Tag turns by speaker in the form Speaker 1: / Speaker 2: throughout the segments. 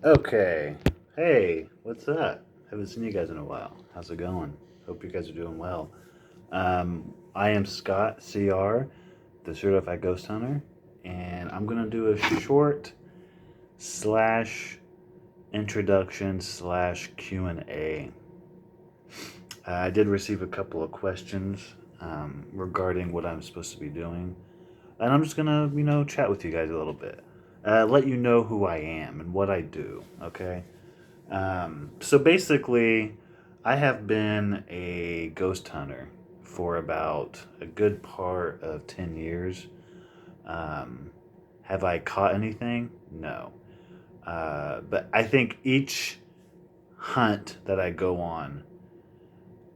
Speaker 1: Okay. Hey, what's up? Haven't seen you guys in a while. How's it going? Hope you guys are doing well. I am Scott, CR, the Certified Ghost Hunter, and I'm going to do a short slash introduction slash Q&A. I did receive a couple of questions regarding what I'm supposed to be doing, and I'm just going to, chat with you guys a little bit. Let you know who I am and what I do, okay? So basically, I have been a ghost hunter for about a good part of 10 years. Um, have I caught anything? No. But I think each hunt that I go on,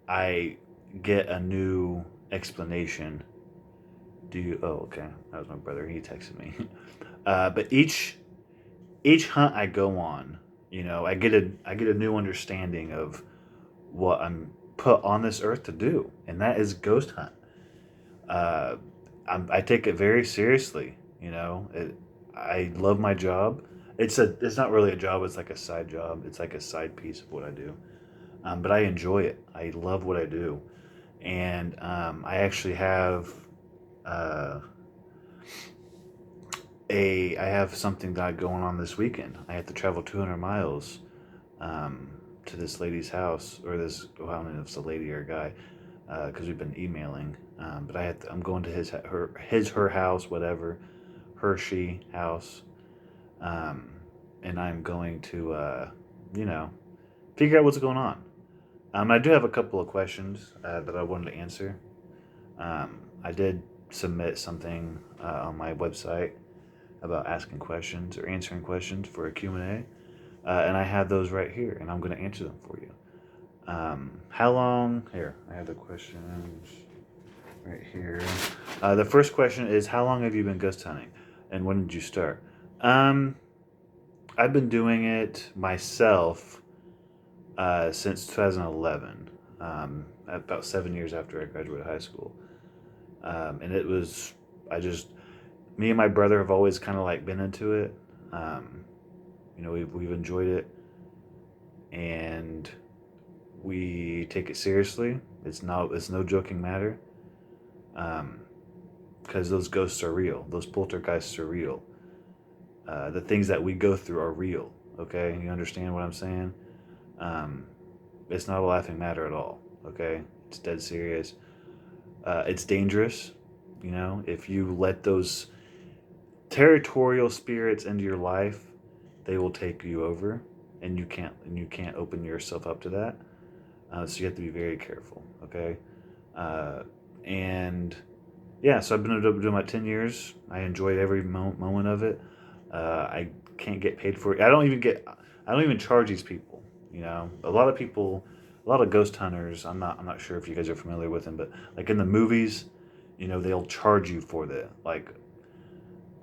Speaker 1: I get a new explanation. Do you? Oh, okay. That was my brother. He texted me. But each hunt I go on, I get a new understanding of what I'm put on this earth to do, and that is ghost hunt. Uh, I take it very seriously. I love my job. It's not really a job. It's like a side job. It's like a side piece of what I do. But I enjoy it. I love what I do, and I actually have uh, I have something that going on this weekend. I have to travel 200 miles to this lady's house, or this, well, I don't know if it's a lady or a guy, because we've been emailing. But I'm going to her house, whatever, she house, um, and I'm going to, you know, figure out what's going on. I do have a couple of questions that I wanted to answer. I did submit something on my website about asking questions or answering questions for a Q&A, and I have those right here, and I'm going to answer them for you. How long? Here, I have the questions right here. The first question is, how long have you been ghost hunting, and when did you start? Um, I've been doing it myself since 2011, about 7 years after I graduated high school. And it was, I just, me and my brother have always kind of like been into it. Um, we've enjoyed it, and we take it seriously. It's no joking matter. Um, because those ghosts are real. Those poltergeists are real. The things that we go through are real. Okay, you understand what I'm saying? Um, it's not a laughing matter at all. Okay, it's dead serious. It's dangerous. If you let those territorial spirits into your life, they will take you over, and you can't open yourself up to that. So you have to be very careful. Okay, uh, and yeah, so I've been doing about 10 years. I enjoyed every moment of it. I can't get paid for it. I don't even charge these people. A lot of people, a lot of ghost hunters. I'm not sure if you guys are familiar with them, but like in the movies, they'll charge you for the like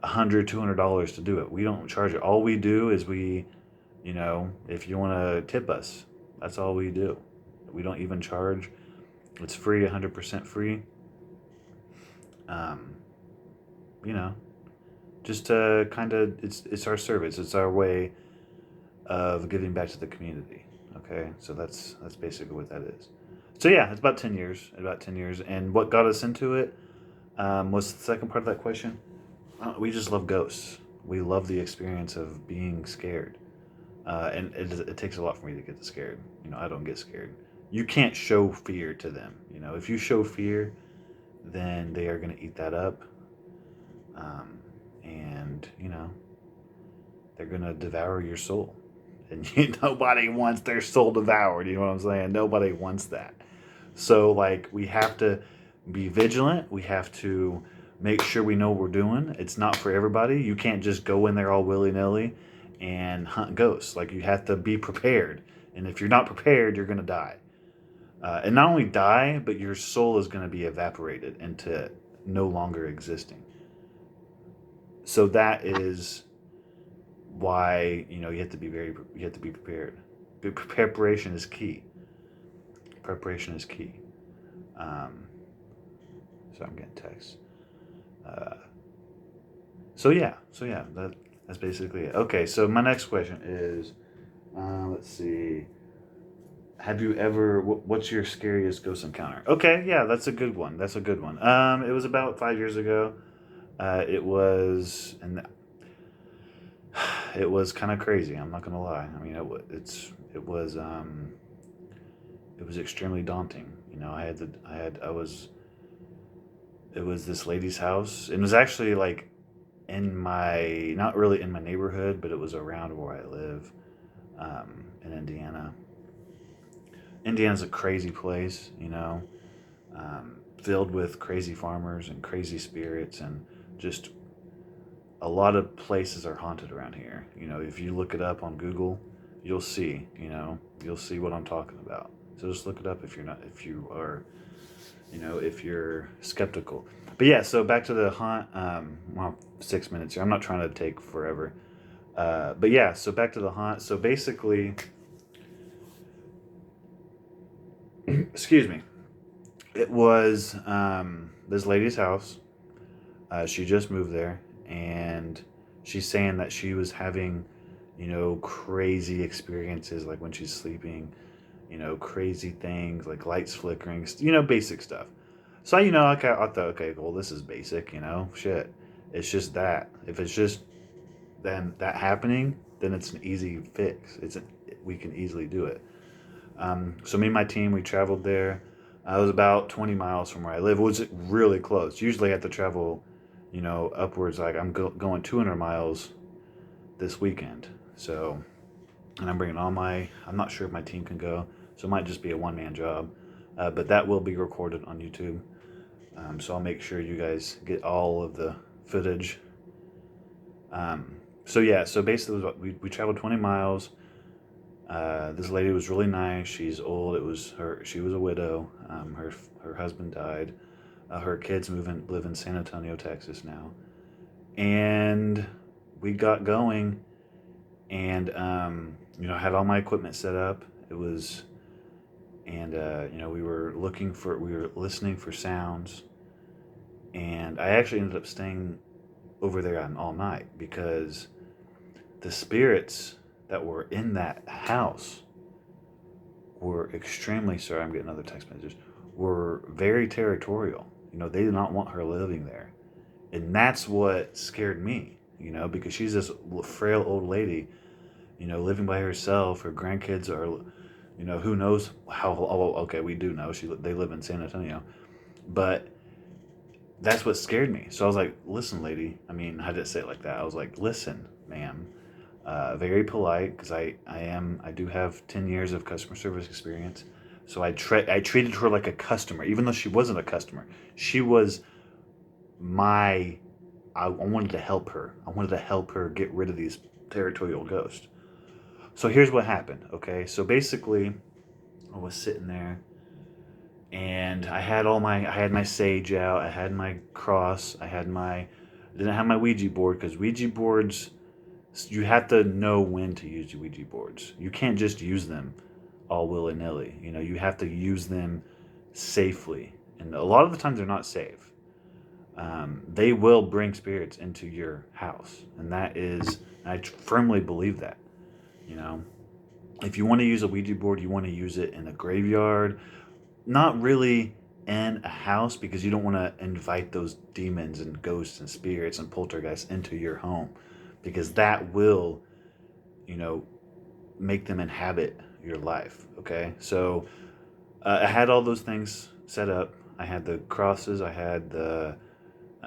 Speaker 1: $100, $200 to do it. We don't charge it. All we do is if you want to tip us, that's all we do. We don't even charge. It's free, 100% free. Um, you know, just to kind of it's our service. It's our way of giving back to the community. Okay, so that's basically what that is. So yeah, it's about 10 years. About 10 years, and what got us into it was the second part of that question. We just love ghosts. We love the experience of being scared, and it takes a lot for me to get scared. I don't get scared. You can't show fear to them. If you show fear, then they are going to eat that up, um, and they're going to devour your soul. And nobody wants their soul devoured. You know what I'm saying? Nobody wants that. So like we have to be vigilant. We have to make sure we know what we're doing. It's not for everybody. You can't just go in there all willy nilly and hunt ghosts. Like you have to be prepared. And if you're not prepared, you're gonna die. And not only die, but your soul is gonna be evaporated into no longer existing. So that is why you have to be prepared. Preparation is key. Preparation is key. Um, so I'm getting texts. Uh, so yeah, that That's basically it. Okay, so my next question is, let's see. Have you ever? What's your scariest ghost encounter? Okay, yeah, that's a good one. That's a good one. It was about 5 years ago. It was, and it was kind of crazy. I'm not gonna lie. I mean, it was extremely daunting. You know, I was. It was this lady's house. It was actually like in my, not really in my neighborhood, but it was around where I live, in Indiana. Indiana's a crazy place, you know, filled with crazy farmers and crazy spirits, and just a lot of places are haunted around here. You know, if you look it up on Google, you'll see, you'll see what I'm talking about. So just look it up if you're not, if you are, if you're skeptical. But yeah, so back to the haunt. Well, 6 minutes here. I'm not trying to take forever. But yeah, so back to the haunt. So basically, excuse me, it was this lady's house. She just moved there, and she's saying that she was having, crazy experiences, like when she's sleeping, crazy things like lights flickering, basic stuff. So, okay, I thought, okay, well, this is basic, shit. It's just that. If it's just then that happening, then it's an easy fix. We can easily do it. So me and my team, we traveled there. I was about 20 miles from where I live. It was really close. Usually I have to travel, upwards. Like I'm going 200 miles this weekend. So, and I'm bringing I'm not sure if my team can go. So it might just be a one-man job. But that will be recorded on YouTube. So I'll make sure you guys get all of the footage. So yeah, so basically we traveled 20 miles. This lady was really nice. She's old. She was a widow. Her husband died. Her kids live in San Antonio, Texas now. And we got going, and had all my equipment set up. It was, and we were listening for sounds, and I actually ended up staying over there all night because the spirits that were in that house were extremely, sorry, I'm getting other text messages, were very territorial. They did not want her living there. And that's what scared me, because she's this frail old lady, living by herself. Her grandkids are, who knows how, oh, okay, we do know they live in San Antonio. But that's what scared me. So I was like, listen, lady. I mean, I didn't say it like that. I was like, listen, ma'am. Very polite, because I do have 10 years of customer service experience. So I treated her like a customer, even though she wasn't a customer. She was I wanted to help her. I wanted to help her get rid of these territorial ghosts. So here's what happened, okay? So basically, I was sitting there, and I had my sage out, I had my cross, I didn't have my Ouija board, because Ouija boards, you have to know when to use your Ouija boards. You can't just use them all willy-nilly. You have to use them safely. And a lot of the times they're not safe. They will bring spirits into your house. And I firmly believe that. You know, if you want to use a Ouija board, you want to use it in a graveyard, not really in a house, because you don't want to invite those demons and ghosts and spirits and poltergeists into your home, because that will, make them inhabit your life. Okay, so I had all those things set up. I had the crosses. I had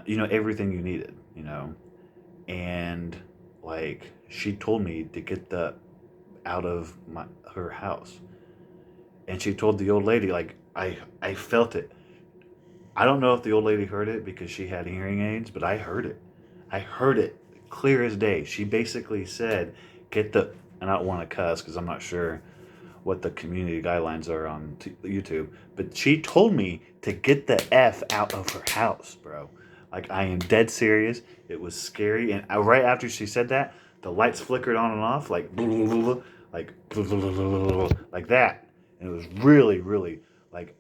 Speaker 1: everything you needed. And like she told me to get the out of her house, and she told the old lady, like I felt it. I don't know if the old lady heard it because she had hearing aids, but I heard it. I heard it clear as day. She basically said, "Get the," and I don't want to cuss because I'm not sure what the community guidelines are on YouTube, but she told me to get the F out of her house, bro. Like, I am dead serious. It was scary, and right after she said that, the lights flickered on and off, like like like that, and it was really, really like.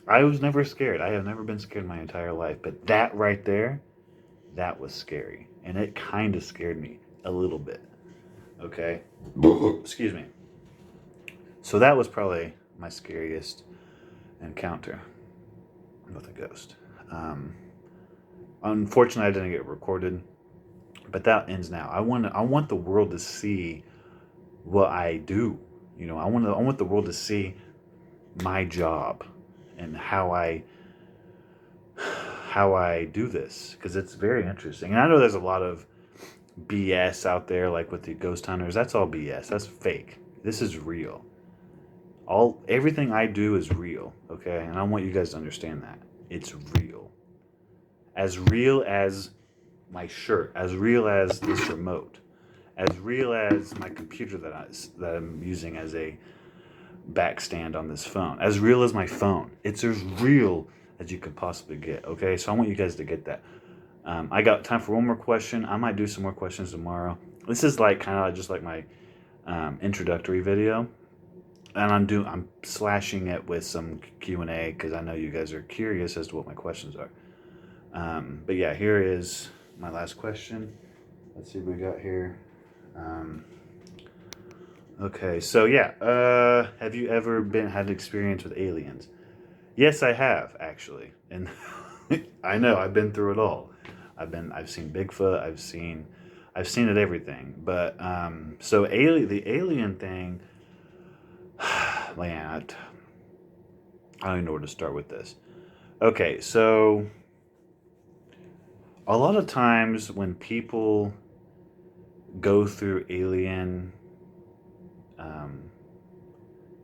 Speaker 1: I was never scared. I have never been scared my entire life, but that right there, that was scary, and it kind of scared me a little bit. Okay? Excuse me. So that was probably my scariest encounter with a ghost. Unfortunately, I didn't get recorded, but that ends now. I want the world to see what I do. I want the world to see my job and how I do this, because it's very interesting. And I know there's a lot of BS out there, like with the ghost hunters. That's all BS. That's fake. This is real. Everything I do is real, okay? And I want you guys to understand that. It's real. As real as my shirt, as real as this remote, as real as my computer that I'm using as a backstand on this phone, as real as my phone. It's as real as you could possibly get, okay? So I want you guys to get that. I got time for one more question. I might do some more questions tomorrow. This is like kind of just like my introductory video, and I'm slashing it with some Q&A because I know you guys are curious as to what my questions are. But yeah, here is my last question. Let's see what we got here. Okay, so yeah, have you ever had an experience with aliens? Yes, I have actually, and I know I've been through it all. I've seen Bigfoot. I've seen it everything. But so the alien thing, man, I don't even know where to start with this. Okay, so a lot of times when people go through um,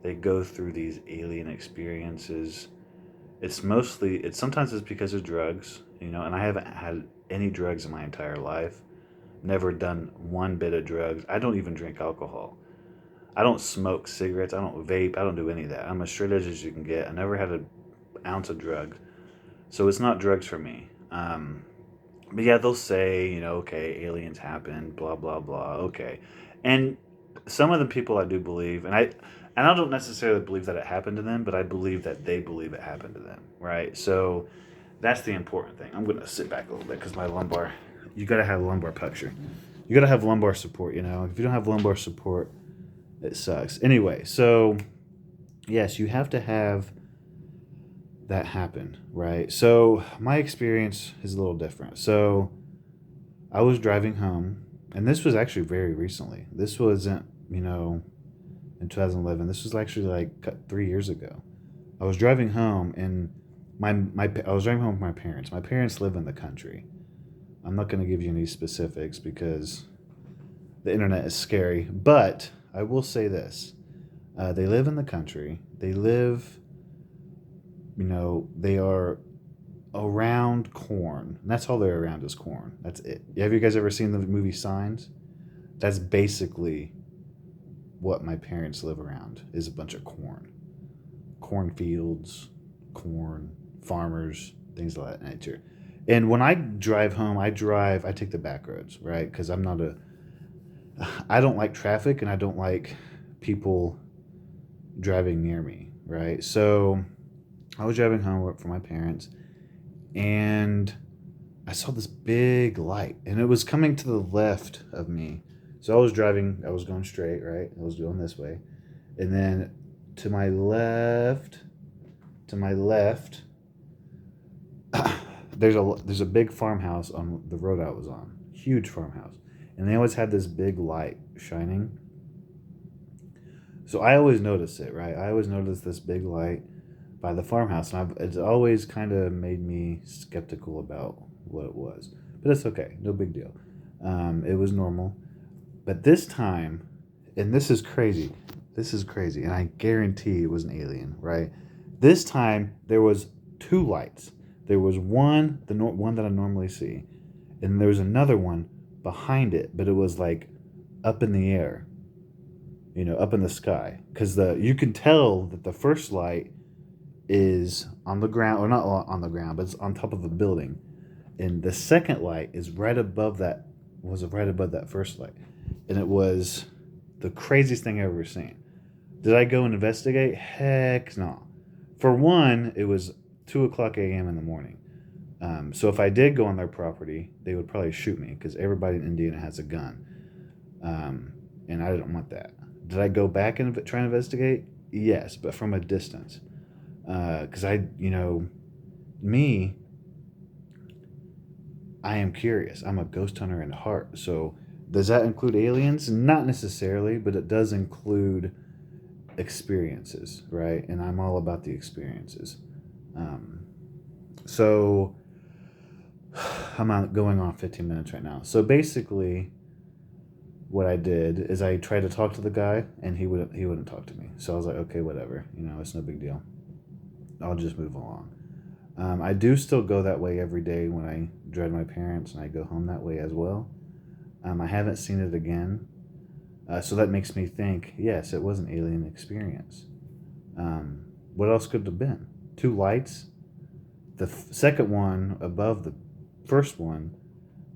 Speaker 1: they go through these alien experiences. Sometimes it's because of drugs, and I haven't had any drugs in my entire life. Never done one bit of drugs. I don't even drink alcohol. I don't smoke cigarettes. I don't vape. I don't do any of that. I'm as straight edge as you can get. I never had an ounce of drugs. So it's not drugs for me. But yeah, they'll say, okay, aliens happen, blah, blah, blah. Okay. And some of the people I do believe, and I don't necessarily believe that it happened to them, but I believe that they believe it happened to them, right? So that's the important thing. I'm going to sit back a little bit because my lumbar, you got to have lumbar puncture. You got to have lumbar support, If you don't have lumbar support, it sucks. Anyway, so yes, you have to have that happen, right? So my experience is a little different. So I was driving home, and this was actually very recently. This wasn't, in 2011. This was actually like 3 years ago. I was driving home, and I was driving home with my parents. My parents live in the country. I'm not going to give you any specifics because the internet is scary, but I will say this. They live in the country. They live, they are around corn. And that's all they're around is corn. That's it. Have you guys ever seen the movie Signs? That's basically what my parents live around, is a bunch of cornfields, corn, farmers, things of that nature. And when I drive home, I take the back roads, right? Because I don't like traffic, and I don't like people driving near me, right? So I was driving home from my parents, and I saw this big light, and it was coming to the left of me. So I was going straight, right? I was going this way. And then to my left, there's a big farmhouse on the road I was on. Huge farmhouse. And they always had this big light shining. So I always notice it, right? I always notice this big light by the farmhouse. And it's always kind of made me skeptical about what it was. But it's okay. No big deal. It was normal. But this time, and this is crazy, and I guarantee it was an alien, right? This time, there was two lights. There was one that I normally see, and there was another one behind it, but it was like up in the air, up in the sky. Because you can tell that the first light is on the ground, or not on the ground, but it's on top of a building. And the second light is right above that first light. And it was the craziest thing I've ever seen. Did I go and investigate? Heck no. For one, it was 2 o'clock a.m. in the morning. So if I did go on their property, they would probably shoot me because everybody in Indiana has a gun. And I didn't want that. Did I go back and try and investigate? Yes, but from a distance. Because me, I am curious. I'm a ghost hunter in heart. So does that include aliens? Not necessarily, but it does include experiences, right? And I'm all about the experiences. So I'm going on 15 minutes right now. So basically, what I did is I tried to talk to the guy, and he wouldn't talk to me. So I was like, okay, whatever. It's no big deal. I'll just move along. I do still go that way every day when I dread my parents, and I go home that way as well. I haven't seen it again. So that makes me think, yes, it was an alien experience. What else could it have been? Two lights. The second one above the first one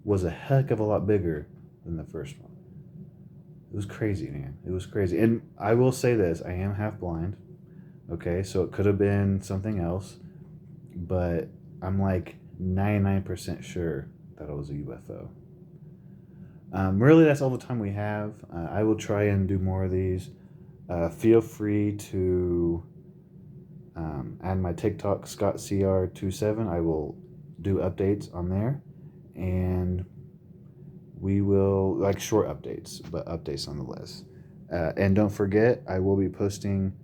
Speaker 1: was a heck of a lot bigger than the first one. It was crazy, man. It was crazy. And I will say this, I am half blind. Okay, so it could have been something else, but I'm like 99% sure that it was a UFO. Really, that's all the time we have. I will try and do more of these. Feel free to add my TikTok, ScottCR27. I will do updates on there. And we will, like short updates, but updates nonetheless. And don't forget, I will be posting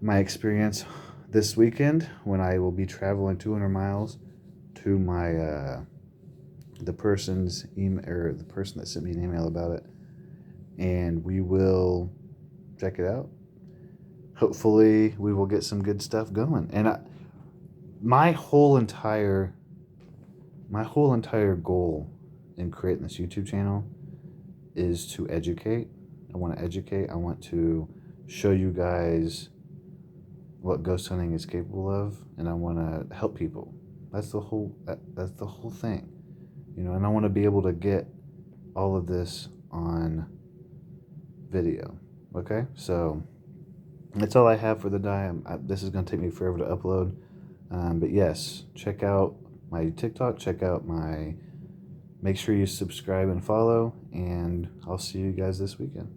Speaker 1: my experience this weekend when I will be traveling 200 miles to my the person's email, or the person that sent me an email about it, and we will check it out. Hopefully, we will get some good stuff going. And my whole entire goal in creating this YouTube channel is to educate. I want to educate. I want to show you guys what ghost hunting is capable of, and I want to help people. That's the whole thing, and I want to be able to get all of this on video. Okay, so that's all I have for the day. This is going to take me forever to upload, but yes, check out my TikTok, make sure you subscribe and follow, and I'll see you guys this weekend.